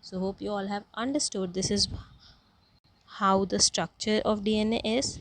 So hope you all have understood this is how the structure of DNA is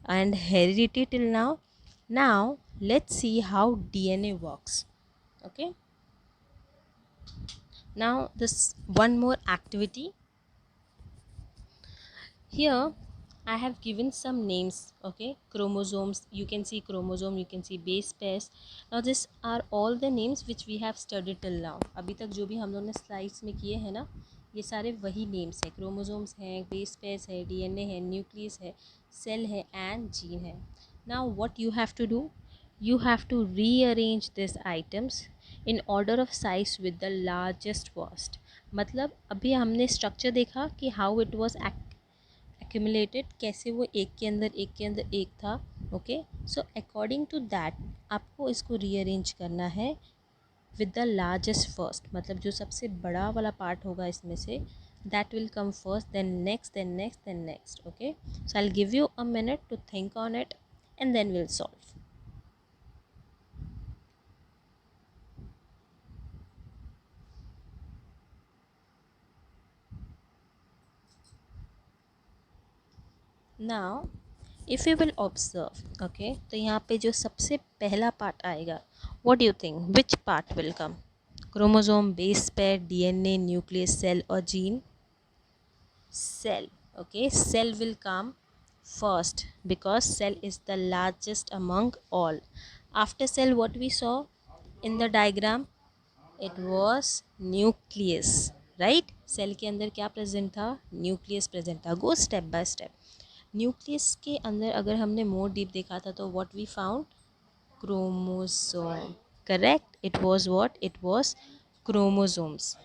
and heredity till now. Now let's see how DNA works. Okay, now this one more activity. Here I have given some names. Okay, chromosomes, you can see chromosome, you can see base pairs. Now these are all the names which we have studied till now. अभी तक जो भी हम लोगों ने slides में किए हैं ना, ये सारे वही नेम्स हैं. क्रोमोसोम्स हैं, बेस पेयर्स है, डीएनए है, न्यूक्लियस है, सेल है एंड जीन है. Now what you have to do, you have to rearrange these items in order of size with the largest first. मतलब अभी हमने स्ट्रक्चर देखा कि हाउ इट वॉज accumulated, कैसे वो एक के अंदर एक के अंदर एक था. Okay, so according to that आपको इसको रीअरेंज करना है विद द लार्जेस्ट फर्स्ट. मतलब जो सबसे बड़ा वाला पार्ट होगा इसमें से, that will come first, then next, then next, then next. Okay, so I will give you a minute to think on it and then will solve. Now if you will observe, okay, तो यहाँ पे जो सबसे पहला part आएगा, what do you think which part will come? Chromosome, base pair, DNA, nucleus, cell और gene? Cell. Okay, cell will come first because cell is the largest among all. After cell, what we saw in the diagram, it was nucleus, right? Cell के अंदर क्या present था? Nucleus present था. Go step by step. Nucleus के अंदर अगर हमने more deep देखा था तो what we found? Chromosome. Correct, it was what? It was chromosomes.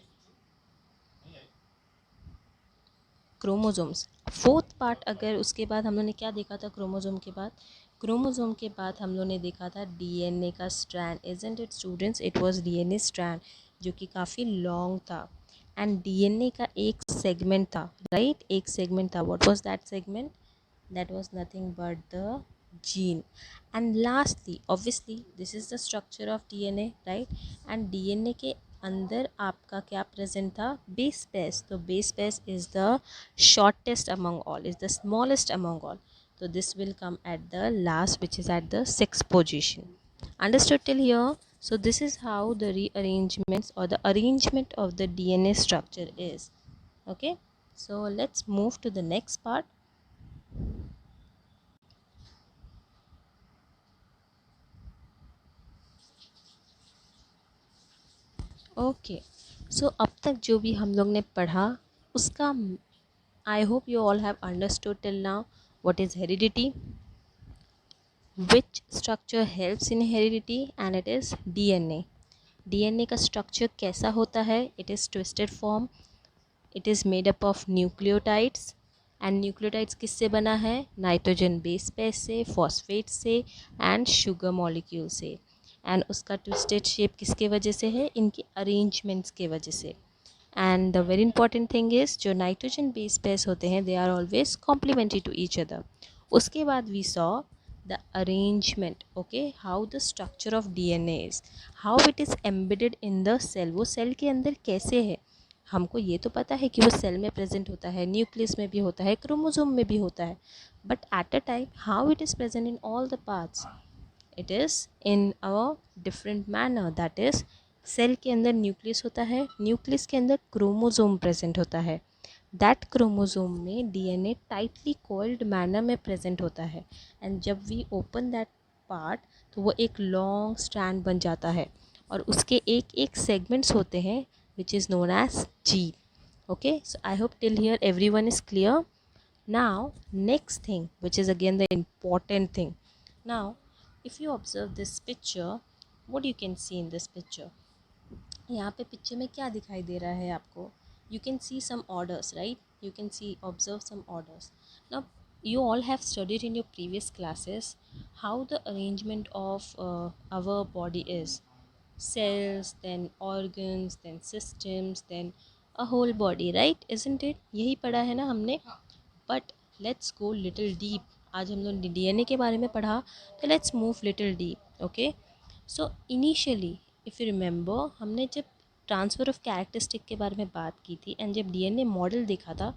Chromosomes fourth part. अगर उसके बाद हम लोगों ने क्या देखा था? क्रोमोसोम के बाद, क्रोमोसोम के बाद हम लोगों ने देखा था डीएनए का strand. Isn't it students? It was DNA strand जो कि काफ़ी लॉन्ग था. एंड डीएनए का एक सेगमेंट था, राइट? एक सेगमेंट था. What was that segment? that was nothing but the gene. And lastly, obviously this is the structure of DNA, right? and DNA के अंदर आपका क्या प्रेजेंट था? Base pairs. तो base pairs is the shortest among all, is the smallest among all. तो this will come at the last which is at the sixth position. Understood till here? So this is how the rearrangements or the arrangement of the DNA structure is. Okay, so let's move to the next part. Okay, so अब तक जो भी हम लोग ने पढ़ा उसका I hope you all have understood till now. What is heredity, which structure helps in heredity, and it is DNA. DNA का स्ट्रक्चर कैसा होता है? It is twisted form. It is made up of nucleotides. And nucleotides किससे बना है? Nitrogen base pair से, phosphate से and sugar molecule से. एंड उसका ट्विस्टेड शेप किसके वजह से है? इनके अरेंजमेंट्स के वजह से. And the very important thing is जो नाइट्रोजन बेस पेयर्स होते हैं they are always complementary to each other. उसके बाद we saw the arrangement. Okay, how the structure of DNA is, how it is embedded in the cell. वो cell के अंदर कैसे है? हमको ये तो पता है कि वो सेल में प्रेजेंट होता है, न्यूक्लियस में भी होता है, क्रोमोसोम में भी होता है, but at a time how it is present in all the parts? It is in a different manner. That is cell के अंदर न्यूक्लियस होता है, न्यूक्लियस के अंदर क्रोमोसोम प्रेजेंट होता है. दैट क्रोमोसोम में डीएनए टाइटली कोइल्ड मैनर में प्रेजेंट होता है. एंड जब वी ओपन दैट पार्ट तो वो एक लॉन्ग स्ट्रैंड बन जाता है और उसके एक एक सेगमेंट्स होते हैं which is known as gene. Okay, so I hope till here everyone is clear. Now next thing, which is again the important thing. Now if you observe this picture, what you can see in this picture? यहाँ पे picture में क्या दिखाई दे रहा है आपको? You can see some orders, right? You can see, observe some orders. Now you all have studied in your previous classes how the arrangement of our body is. Cells, then organs, then systems, then a whole body, right? Isn't it? यही पढ़ा है ना हमने. But let's go little deep. आज हम लोग DNA के बारे में पढ़ा, तो let's move little deep. Okay, so initially if you remember, हमने जब ट्रांसफ़र ऑफ कैरेक्टरिस्टिक के बारे में बात की थी एंड जब डीएनए मॉडल देखा था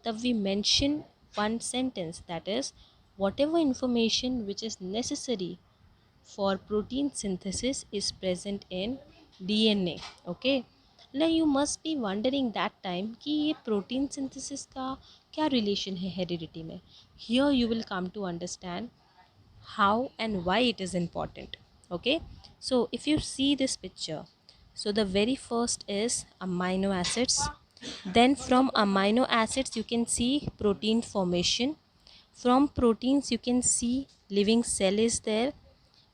तब we mention one sentence that is whatever information which is necessary for protein synthesis is present in DNA. Okay, now you must be wondering that time कि ये protein synthesis का क्या relation है heredity में. Here you will come to understand how and why it is important. Okay, so if you see this picture, so the very first is amino acids, then from amino acids you can see protein formation, from proteins you can see living cell is there,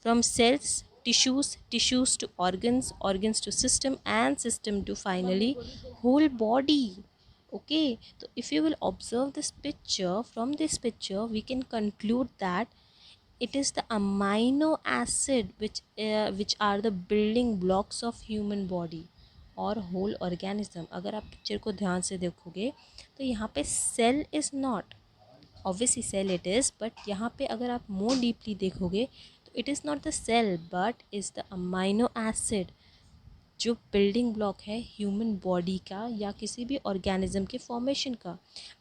from cells tissues to organs, organs to system, and system to finally whole body. Okay, so if you will observe this picture, from this picture we can conclude that it is the amino acid which are the building blocks of human body और whole organism. अगर आप picture को ध्यान से देखोगे तो यहाँ पे cell is not, obviously cell it is, but यहाँ पे अगर आप मोर डीपली देखोगे तो it is not the cell but is the amino acid जो बिल्डिंग ब्लॉक है ह्यूमन बॉडी का या किसी भी ऑर्गेनिज्म के फॉर्मेशन का.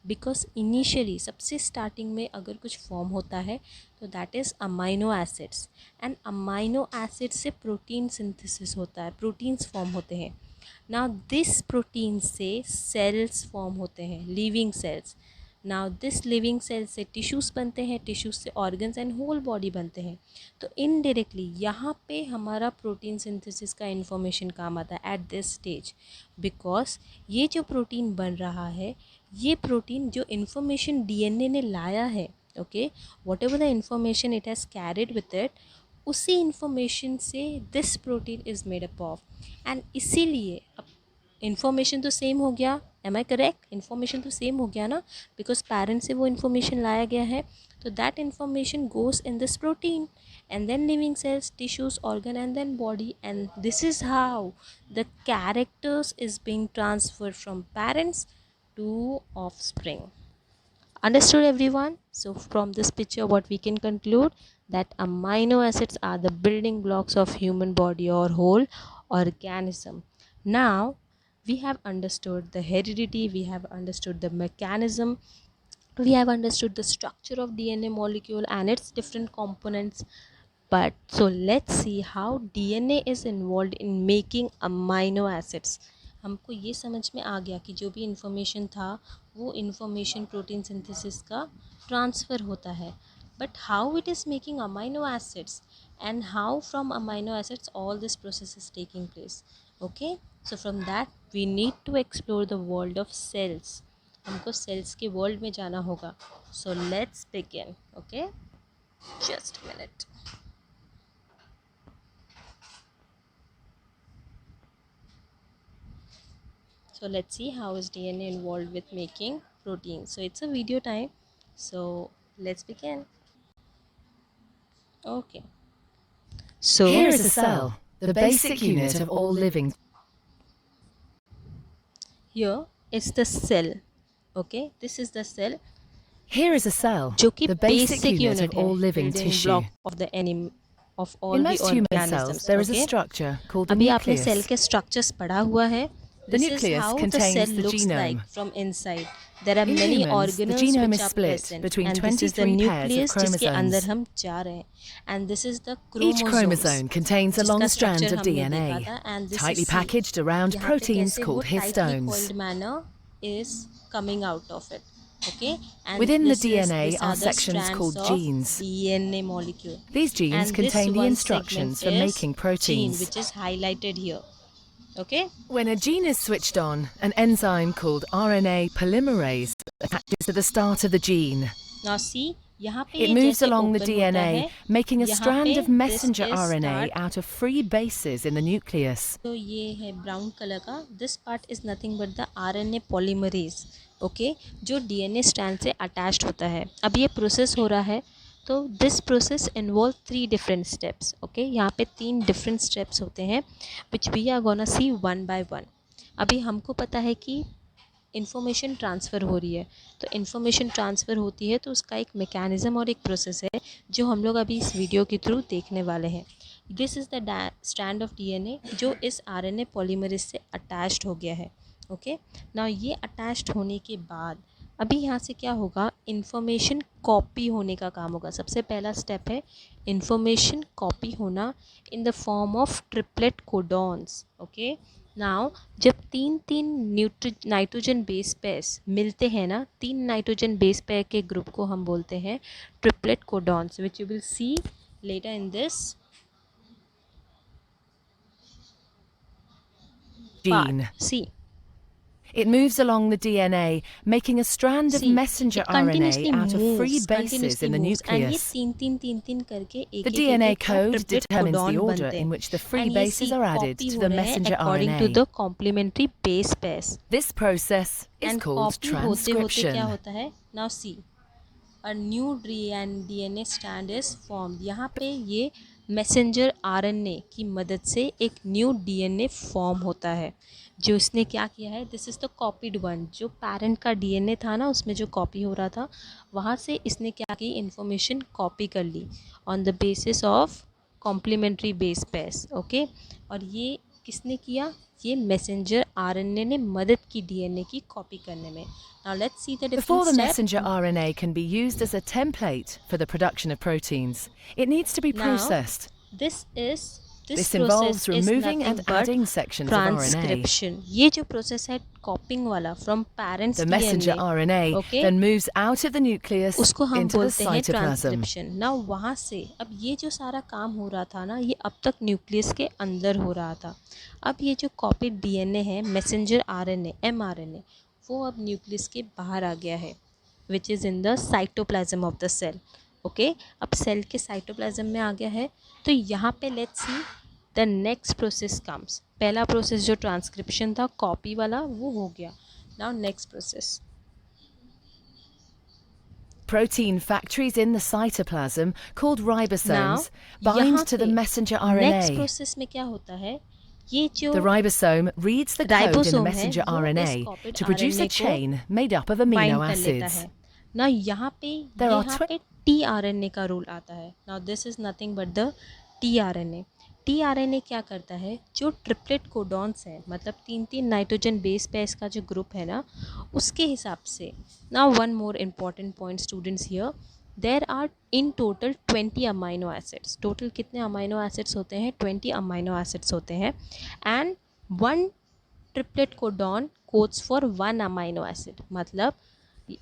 बिकॉज इनिशियली सबसे स्टार्टिंग में अगर कुछ फॉर्म होता है तो that is amino acids, and amino acid से प्रोटीन सिंथेसिस होता है, प्रोटीन्स फॉर्म होते हैं. नाउ दिस प्रोटीन से सेल्स फॉर्म होते हैं, living cells. Now this living cell से टिश्यूज़ बनते हैं, टिश्यूज़ से ऑर्गन्स एंड होल बॉडी बनते हैं. तो इनडायरेक्टली यहाँ पे हमारा प्रोटीन सिंथेसिस का इन्फॉर्मेशन काम आता है एट दिस स्टेज. बिकॉज ये जो प्रोटीन बन रहा है, ये प्रोटीन जो इन्फॉर्मेशन डीएनए ने लाया है, okay, what ever the information it has carried with it, उसी इन्फॉर्मेशन से this protein is made up of. And इसीलिए अब इन्फॉर्मेशन तो सेम हो गया, एम आई करेक्ट, इन्फॉर्मेशन तो सेम हो गया ना, बिकॉज पेरेंट्स से वो इन्फॉर्मेशन लाया गया है. तो that information goes in this protein and then living cells, tissues, organ, and then body, and this is how the characters is being transferred from parents to offspring. Understood everyone? So from this picture what we can conclude that amino acids are the building blocks of human body or whole organism. Now we have understood the heredity, we have understood the mechanism, we have understood the structure of DNA molecule and its different components. But so let's see how DNA is involved in making amino acids. हमको ये समझ में आ गया कि जो भी information था वो इन्फॉर्मेशन प्रोटीन सिंथेसिस का ट्रांसफ़र होता है, but how it is making amino acids and how from amino acids all this process is taking place. Okay, so from that we need to explore the world of cells. हमको cells के world में जाना होगा. So let's begin. Okay, just a minute. So let's see how is DNA involved with making protein. So it's a video time. So let's begin. Okay. So here is a cell, the basic unit of all living. Here is the cell. Okay, this is the cell. Here is a cell, जो कि the basic unit of all living tissue. Block of the of all In the most human organisms. cells, there is a structure called the अभी आपने nucleus. Cell के structures पढ़ा हुआ है. The nucleus contains the genome. Like from inside. There are In many humans, organelles the genome which is are split present, between and this is the 23 pairs of nucleus जिसके अंदर chromosomes. हम जा रहे हैं. And this is the Each chromosome contains a long strand of DNA, tightly packaged around proteins called histones. coiled manner is coming out of it. Okay, and within the these DNA are are sections called of genes. DNA molecule. These genes And contain this the one instructions for segment is making gene, proteins. which is highlighted here. Okay, When a gene is switched on, an enzyme called RNA polymerase attaches to the start of the gene. now see, यहाँ पे It ये moves जैसे along the open होता DNA, है, making a यहाँ strand पे of messenger this is RNA start. out of free bases in the nucleus. तो ये है ब्राउन कलर का. This part is nothing but the RNA polymerase. Okay, जो DNA strand से अटैच्ड होता है. अब ये प्रोसेस हो रहा है, तो this process involve 3 different steps. Okay, यहाँ पे 3 डिफरेंट स्टेप्स होते हैं which we are gonna see one by one. अभी हमको पता है कि इन्फॉर्मेशन ट्रांसफ़र हो रही है, तो इन्फॉर्मेशन ट्रांसफ़र होती है तो उसका एक मैकेनिज़्म और एक प्रोसेस है जो हम लोग अभी इस वीडियो के थ्रू देखने वाले हैं. This is the strand of DNA जो इस आरएनए पॉलीमरेज से अटैच्ड हो गया है. ओके, नाउ ये अटैच्ड होने के बाद अभी यहाँ से क्या होगा, इन्फॉर्मेशन कॉपी होने का काम होगा. सबसे पहला स्टेप है इन्फॉर्मेशन कॉपी होना in the form of triplet codons. Okay, now जब तीन तीन नाइट्रोजन बेस पेयर्स मिलते हैं ना, तीन नाइट्रोजन बेस पेयर के ग्रुप को हम बोलते हैं triplet codons, which you will see later in this part. Gene. See, It moves along the DNA, making a strand of messenger it RNA continuously out of free moves, bases in the and ये nucleus. तीन करके The एक DNA एक क्या code triplet determines the codon order बनते in हैं, which the free and ये bases are added copy to हो the रहे हैं messenger according to RNA. The complementary base pairs. This process is and called copy होते होते क्या transcription. होता है, now see a new DNA stand is formed. यहाँ पे ये मैसेंजर आरएनए की मदद से एक न्यू डीएनए फॉर्म होता है. जो इसने क्या किया है, this is the copied one. जो पेरेंट का डीएनए था ना, उसमें जो कॉपी हो रहा था, वहाँ से इसने क्या की, इन्फॉर्मेशन कॉपी कर ली on the basis of complementary base pairs. Okay, और ये किसने किया, ये मैसेंजर आरएनए ने मदद की डीएनए की कॉपी करने में. Now let's see the Before different the step. messenger RNA can be used as a template for the production of proteins, it needs to be Now processed. this This process involves is removing nothing and but adding sections of RNA. transcription. ये जो process है कॉपिंग वाला from parents The messenger DNA, RNA okay, then moves out of the nucleus उसको हम into the बोलते हैं cytoplasm. Transcription. ना वहाँ से अब ये जो सारा काम हो रहा था ना, ये अब तक न्यूक्लियस के अंदर हो रहा था. अब ये जो कॉपीड डीएनए है, मैसेंजर आरएनए mRNA, वो अब न्यूक्लियस के बाहर आ गया है, which is in the cytoplasm of the cell. Okay, अब सेल के साइटोप्लाज्म में आ गया है. तो यहाँ पे let's see the next process comes. पहला प्रोसेस जो ट्रांसक्रिप्शन था कॉपी वाला, वो हो गया. Now next process. Protein factories in the cytoplasm, called ribosomes, Now, bind to the messenger RNA. Next process में क्या होता है, ये जो The ribosome reads the code in the ribosome है, messenger वो इस RNA copied to produce a RNA को chain made up of amino bind कर लेता acids. है ना. यहाँ पे There are यहाँ पे टी आरएनए का रोल आता है. Now this is nothing but the T RNA. T RNA क्या करता है, जो ट्रिपलेट कोडॉन्स हैं, मतलब तीन तीन नाइट्रोजन बेस पेयर्स का जो ग्रुप है ना, उसके हिसाब से. Now one more important point students here, there are in total 20 amino acids. Total कितने अमाइनो एसिड्स होते हैं, 20 अमाइनो एसिड्स होते हैं. And one triplet codon codes for one amino acid. मतलब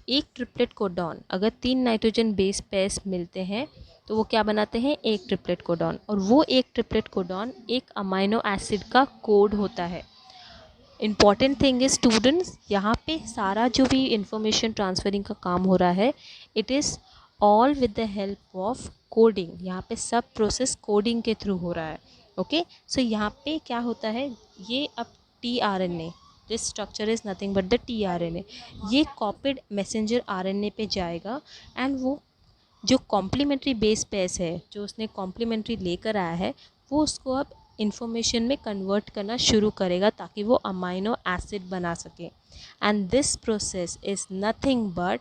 एक ट्रिपलेट कोडॉन, अगर तीन नाइट्रोजन बेस पेयर्स मिलते हैं तो वो क्या बनाते हैं, एक ट्रिपलेट कोडॉन. और वो एक ट्रिपलेट कोडॉन एक अमाइनो एसिड का कोड होता है. इम्पॉर्टेंट थिंग इज स्टूडेंट्स, यहाँ पे सारा जो भी इंफॉर्मेशन ट्रांसफरिंग का काम हो रहा है, it is all with the help of coding. यहाँ पे सब प्रोसेस कोडिंग के थ्रू हो रहा है. ओके, सो यहाँ पे क्या होता है, ये अब T R N A, this structure is nothing but the T R N A, ये copied messenger R N A पे जाएगा. एंड वो जो कॉम्प्लीमेंट्री बेस पेयर्स है, जो उसने कॉम्प्लीमेंट्री लेकर आया है, वो उसको अब इंफॉर्मेशन में कन्वर्ट करना शुरू करेगा ताकि वो अमाइनो एसिड बना सके. And this process is nothing but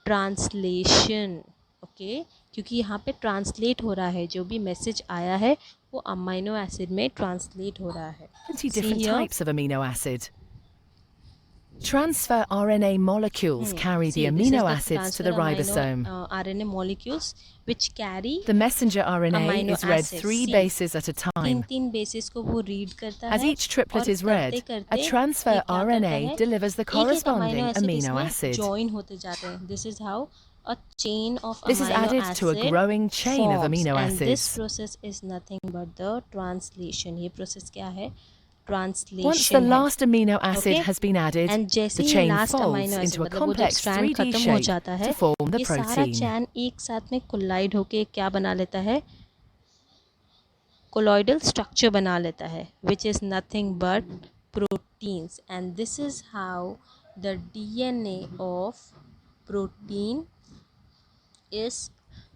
translation. Okay, क्योंकि यहाँ पे ट्रांसलेट हो रहा है, जो भी मैसेज आया है वो अमाइनो एसिड में ट्रांसलेट हो रहा है. 20 different types of amino acid. Transfer RNA molecules carry the amino acids to the ribosome. RNA molecules which carry The messenger RNA amino is read acids. 3 See, bases at a time. तीन bases को वो read करता As है. each triplet और is read, करते a transfer ये क्या करता RNA है, delivers the एक एक corresponding amino इसमें acid. join होते जाते हैं. This is how a chain of This is amino added to a acid growing chain of forms. amino And this acids. process is nothing but the translation. ये process क्या है, Once the translation है. last amino acid Okay? has been added, and जैसे the he chain last folds amino acid, into a मतलब वो जब complex strand 3D खत्म हो shape जाता है, to form the ये सारा protein. चैन एक साथ में कोलाइड होके क्या बना लेता है, कोलॉइडल स्ट्रक्चर बना लेता है, which is nothing but proteins. And this is how the DNA of protein is,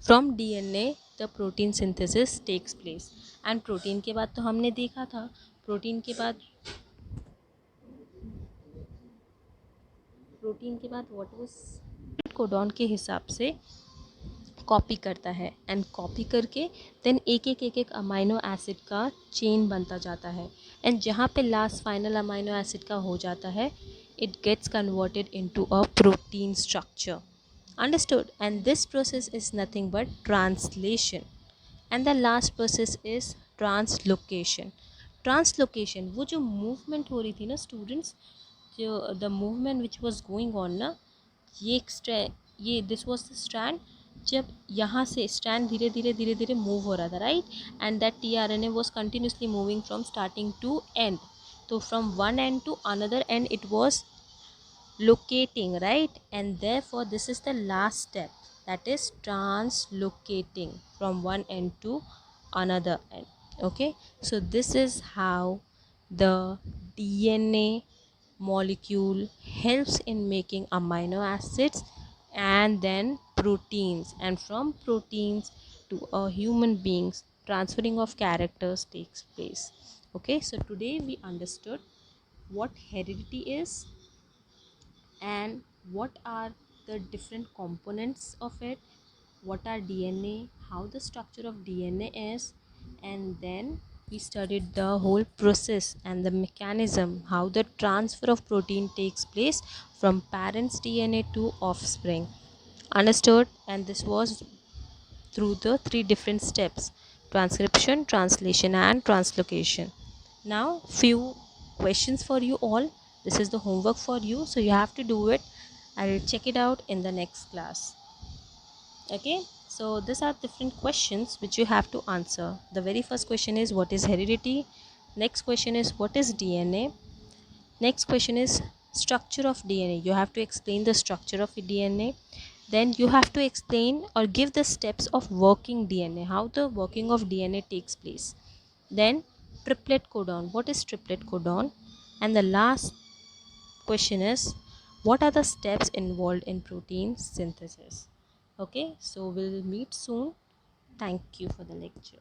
from DNA the protein synthesis takes place. And protein के बाद तो हमने देखा था, प्रोटीन के बाद व्हाट वाज कोडॉन के हिसाब से कॉपी करता है, एंड कॉपी करके देन एक एक अमाइनो एसिड का चेन बनता जाता है, एंड जहाँ पे लास्ट फाइनल अमाइनो एसिड का हो जाता है, it gets converted into a protein structure. Understood? And this process is nothing but translation. And the last process is translocation. Translocation, वो जो movement हो रही थी ना स्टूडेंट्स, जो the movement which was going on ना, ये दिस वॉज द स्ट्रैंड, जब यहाँ से स्ट्रैंड धीरे धीरे मूव हो रहा था, right, and that tRNA was continuously moving from starting to end. तो from one end to another end it was locating, right, and therefore this is the last step, that is translocating from one end to another end. Okay, so this is how the DNA molecule helps in making amino acids and then proteins, and from proteins to a human beings transferring of characters takes place. Okay, so today we understood what heredity is and what are the different components of it, what are DNA, how the structure of DNA is, and then we studied the whole process and the mechanism, how the transfer of protein takes place from parents' DNA to offspring. Understood? And this was through the three different steps: transcription, translation, and translocation. Now, few questions for you all. This is the homework for you, so you have to do it. I'll check it out in the next class. Okay, so these are different questions which you have to answer. The very first question is, what is heredity? Next question is, what is DNA? Next question is structure of DNA. You have to explain the structure of DNA. Then you have to explain or give the steps of working DNA, how the working of DNA takes place. Then triplet codon. What is triplet codon? And the last question is, what are the steps involved in protein synthesis? Okay, so we'll meet soon. Thank you for the lecture.